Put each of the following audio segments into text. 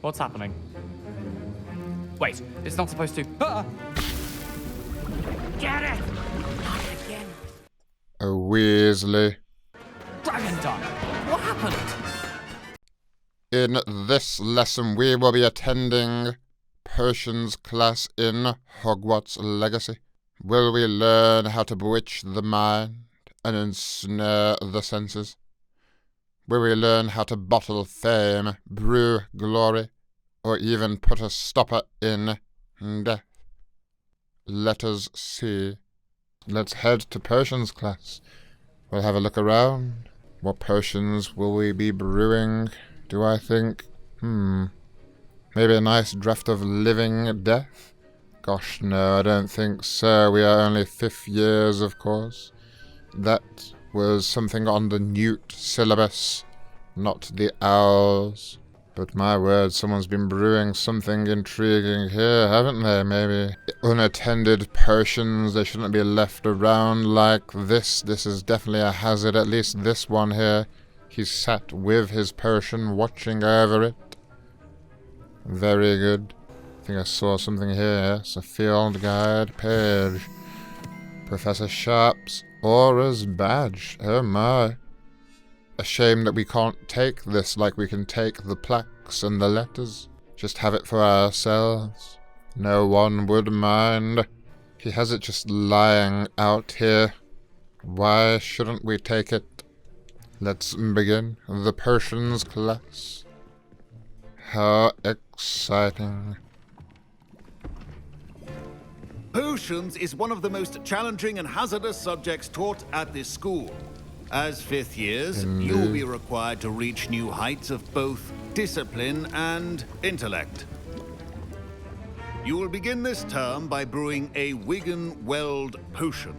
What's happening? Wait, it's not supposed to... Ah! Gareth! Not again. A Weasley. Dragon Dog! What happened? In this lesson, we will be attending potions class in Hogwarts Legacy. Will we learn how to bewitch the mind and ensnare the senses? Will we learn how to bottle fame, brew glory, or even put a stopper in death? Let us see. Let's head to potions class. We'll have a look around. What potions will we be brewing, do I think? Maybe a nice draft of living death? Gosh, no, I don't think so. We are only 5th years, of course. That was something on the Newt syllabus, not the owls. But my word, someone's been brewing something intriguing here, haven't they? Maybe unattended potions, they shouldn't be left around like this. This is definitely a hazard, at least this one here. He's sat with his potion, watching over it. Very good. I think I saw something here, yes, a field guide page. Professor Sharp's Aura's badge, oh my. A shame that we can't take this like we can take the plaques and the letters. Just have it for ourselves. No one would mind. He has it just lying out here. Why shouldn't we take it? Let's begin the potions class. How exciting. Potions is one of the most challenging and hazardous subjects taught at this school. As 5th years, you will be required to reach new heights of both discipline and intellect. You will begin this term by brewing a wiggenweld potion.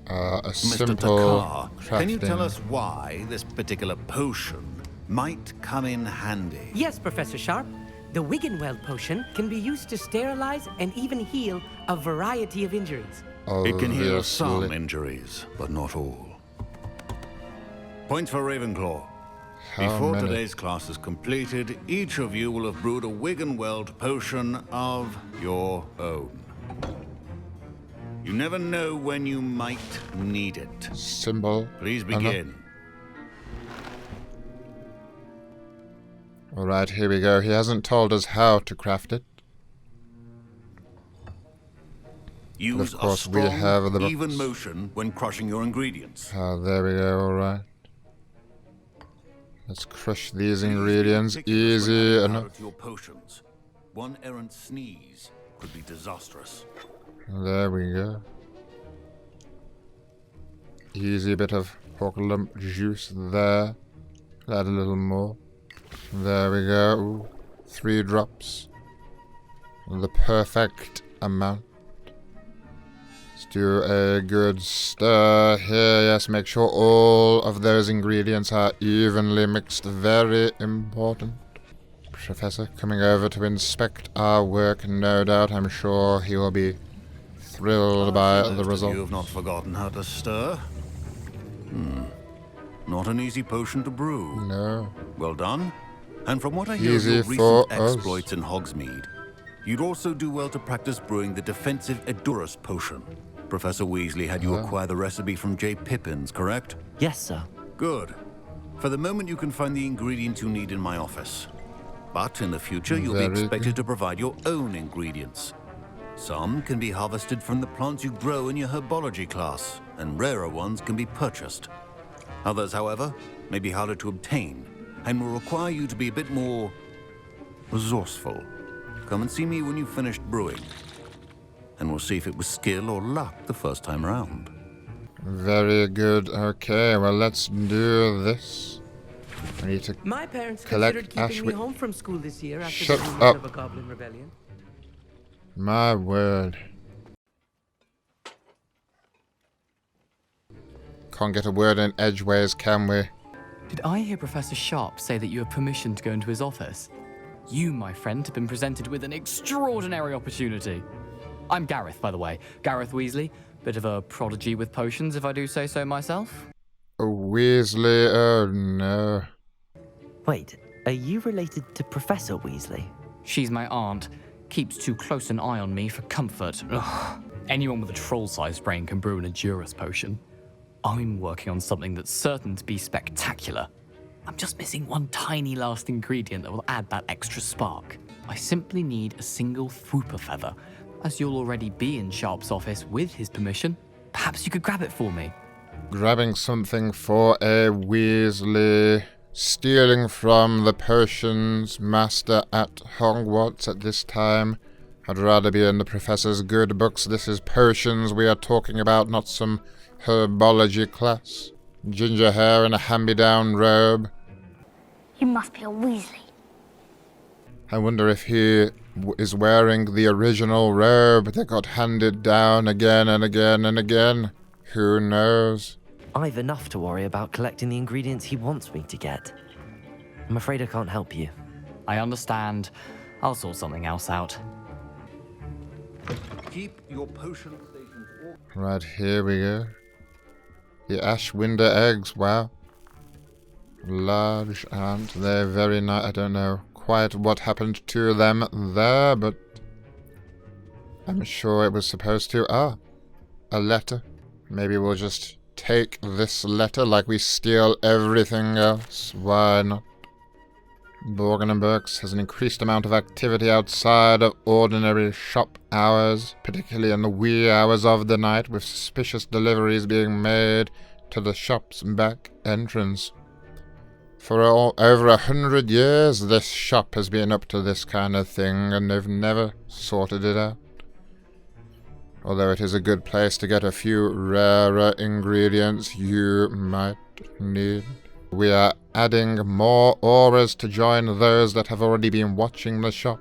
A simple Mr. Takar, crafting. can you tell us why this particular potion might come in handy? Yes, Professor Sharp. The wiggenweld potion can be used to sterilize and even heal a variety of injuries. It can heal Obviously. some injuries, but not all. Points for Ravenclaw. How Before many? today's class is completed, each of you will have brewed a wiggenweld potion of your own. You never know when you might need it. Symbol. Please begin. Alright, here we go. He hasn't told us how to craft it. Use Of course, a we strong, have the even books. motion when crushing your ingredients. There we go, alright. Let's crush these ingredients. Meticulous when Easy adding enough. powder to your potions. One errant sneeze could be disastrous. There we go. Easy bit of pork lump juice there. Add a little more. There we go. Ooh, 3 drops. The perfect amount. Let's do a good stir here. Yes, make sure all of those ingredients are evenly mixed. Very important. Professor coming over to inspect our work, no doubt. I'm sure he will be thrilled by the result. You have not forgotten how to stir? Not an easy potion to brew. No. Well done. And from what I hear of Easy your for recent us. exploits in Hogsmeade, you'd also do well to practice brewing the defensive edurus potion. Professor Weasley had you acquire the recipe from J. Pippin's, correct? Yes, sir. Good. For the moment, you can find the ingredients you need in my office. But in the future, you'll be Very expected good. to provide your own ingredients. Some can be harvested from the plants you grow in your herbology class, and rarer ones can be purchased. Others, however, may be harder to obtain, and will require you to be a bit more resourceful. Come and see me when you've finished brewing, and we'll see if it was skill or luck the first time around. Very good. Okay, well, let's do this. I need to My parents collect considered keeping ash me with... home from school this year after Shut the rumors up. of a goblin rebellion. My word. Can't get a word in edgeways, can we? Did I hear Professor Sharp say that you have permission to go into his office? You, my friend, have been presented with an extraordinary opportunity. I'm Gareth, by the way. Gareth Weasley. Bit of a prodigy with potions, if I do say so myself. A Weasley, oh no. Wait, are you related to Professor Weasley? She's my aunt. Keeps too close an eye on me for comfort. Ugh. Anyone with a troll-sized brain can brew an edurus potion. I'm working on something that's certain to be spectacular. I'm just missing one tiny last ingredient that will add that extra spark. I simply need a single Fwooper feather. As you'll already be in Sharp's office with his permission, perhaps you could grab it for me. Grabbing something for a Weasley. Stealing from the potions master at Hogwarts at this time. I'd rather be in the professor's good books. This is potions we are talking about, not some herbology class. Ginger hair and a hand-me-down robe. You must be a Weasley. I wonder if he is wearing the original robe that got handed down again and again and again. Who knows? I've enough to worry about collecting the ingredients he wants me to get. I'm afraid I can't help you. I understand. I'll sort something else out. Keep your potion stations all... Right, here we go. The Ashwinder eggs, wow. Large, aren't they? Very nice. I don't know quite what happened to them there, but I'm sure it was supposed to. Ah, a letter. Maybe we'll just take this letter like we steal everything else. Why not? Borgin and Burke's has an increased amount of activity outside of ordinary shop hours, particularly in the wee hours of the night, with suspicious deliveries being made to the shop's back entrance. For over 100 years, this shop has been up to this kind of thing, and they've never sorted it out. Although it is a good place to get a few rarer ingredients you might need. We are adding more auras to join those that have already been watching the shop.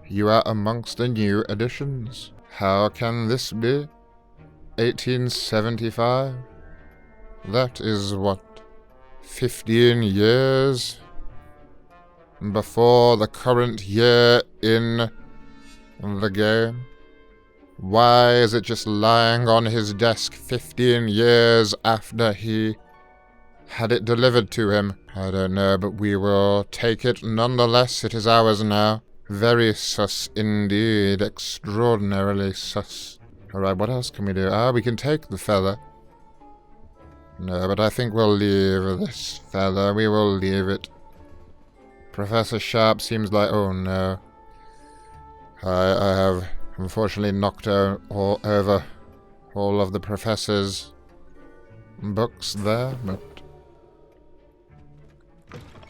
You are amongst the new additions. How can this be? 1875? That is what? 15 years before the current year in the game? Why is it just lying on his desk 15 years after he had it delivered to him? I don't know, but we will take it nonetheless. It is ours now. Very sus indeed. Extraordinarily sus. Alright, what else can we do? Ah, we can take the feather. No, but I think we'll leave this feather. We will leave it. Professor Sharp seems like... Oh, no. I have unfortunately knocked over all of the professor's books there, but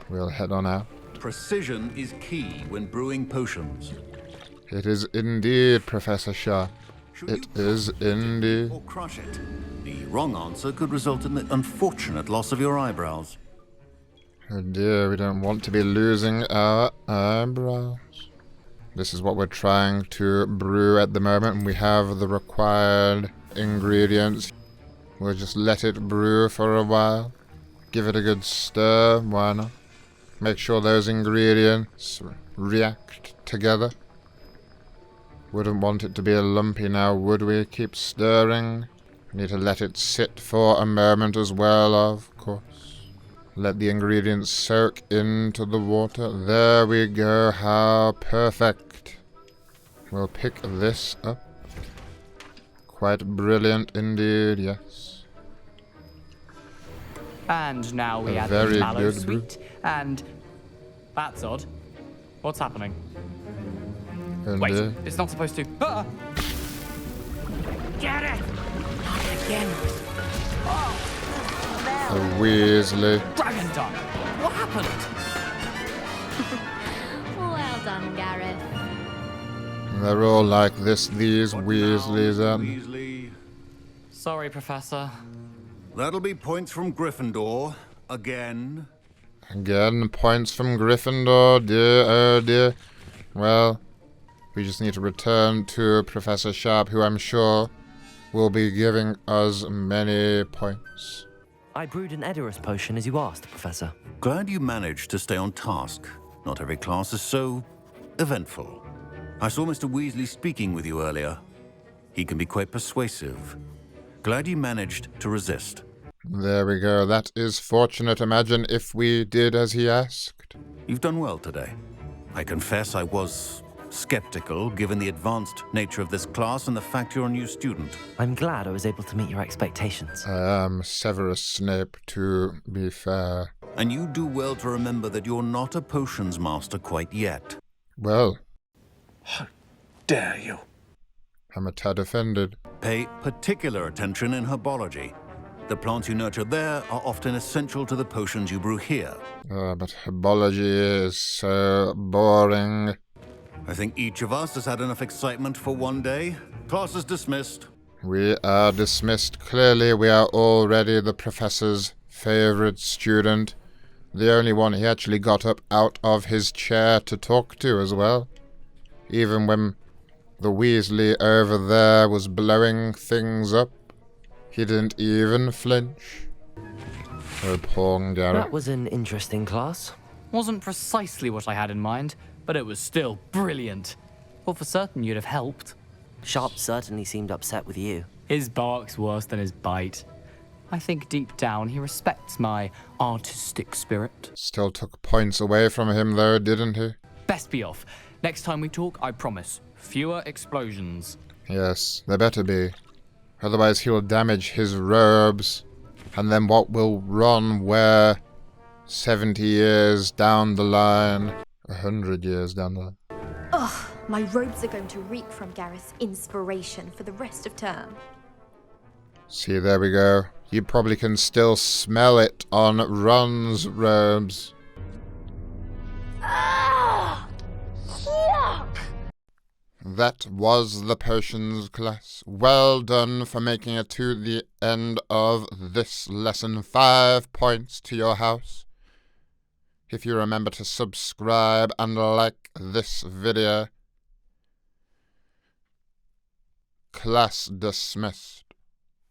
we'll head on out. Precision is key when brewing potions. It is indeed, Professor Sharp. Should It you is indeed. or crush it? The wrong answer could result in the unfortunate loss of your eyebrows. Oh dear, we don't want to be losing our eyebrows. This is what we're trying to brew at the moment, and we have the required ingredients. We'll just let it brew for a while. Give it a good stir, why not? Make sure those ingredients react together. Wouldn't want it to be a lumpy now, would we? Keep stirring. Need to let it sit for a moment as well, of course. Let the ingredients soak into the water. There we go, how perfect. We'll pick this up. Quite brilliant indeed, yes. And now we A add very the mallow good brew. sweet, and... That's odd. What's happening? And, Wait, it's not supposed to... Ah! Gareth! Not again. a Weasley. Dragon Duck! What happened? Well done, Gareth. They're all like this, these Weasleys, aren't they? Weasley. Sorry, Professor. That'll be points from Gryffindor. Again. Again, points from Gryffindor, dear, oh dear. Well, we just need to return to Professor Sharp, who I'm sure will be giving us many points. I brewed an edurus potion as you asked, Professor. Glad you managed to stay on task. Not every class is so eventful. I saw Mr. Weasley speaking with you earlier. He can be quite persuasive. Glad you managed to resist. There we go. That is fortunate. Imagine if we did as he asked. You've done well today. I confess I was skeptical, given the advanced nature of this class and the fact you're a new student. I'm glad I was able to meet your expectations. I am Severus Snape, to be fair. And you do well to remember that you're not a potions master quite yet. Well, Dare you? I'm a tad offended. Pay particular attention in herbology. The plants you nurture there are often essential to the potions you brew here. But herbology is so boring. I think each of us has had enough excitement for one day. Class is dismissed. We are dismissed. Clearly, we are already the professor's favorite student. The only one he actually got up out of his chair to talk to as well. Even when the Weasley over there was blowing things up, he didn't even flinch. Oh, poor Gareth. That was an interesting class. Wasn't precisely what I had in mind, but it was still brilliant. Well, for certain you'd have helped. Sharp certainly seemed upset with you. His bark's worse than his bite. I think deep down he respects my artistic spirit. Still took points away from him, though, didn't he? Best be off. Next time we talk, I promise, fewer explosions. Yes, there better be. Otherwise he'll damage his robes. And then what will Ron wear 70 years down the line? 100 years down the line. Ugh, my robes are going to reek from Gareth's inspiration for the rest of term. See, there we go. You probably can still smell it on Ron's robes. That was the potions class. Well done for making it to the end of this lesson. 5 points to your house. If you remember to subscribe and like this video. Class dismissed.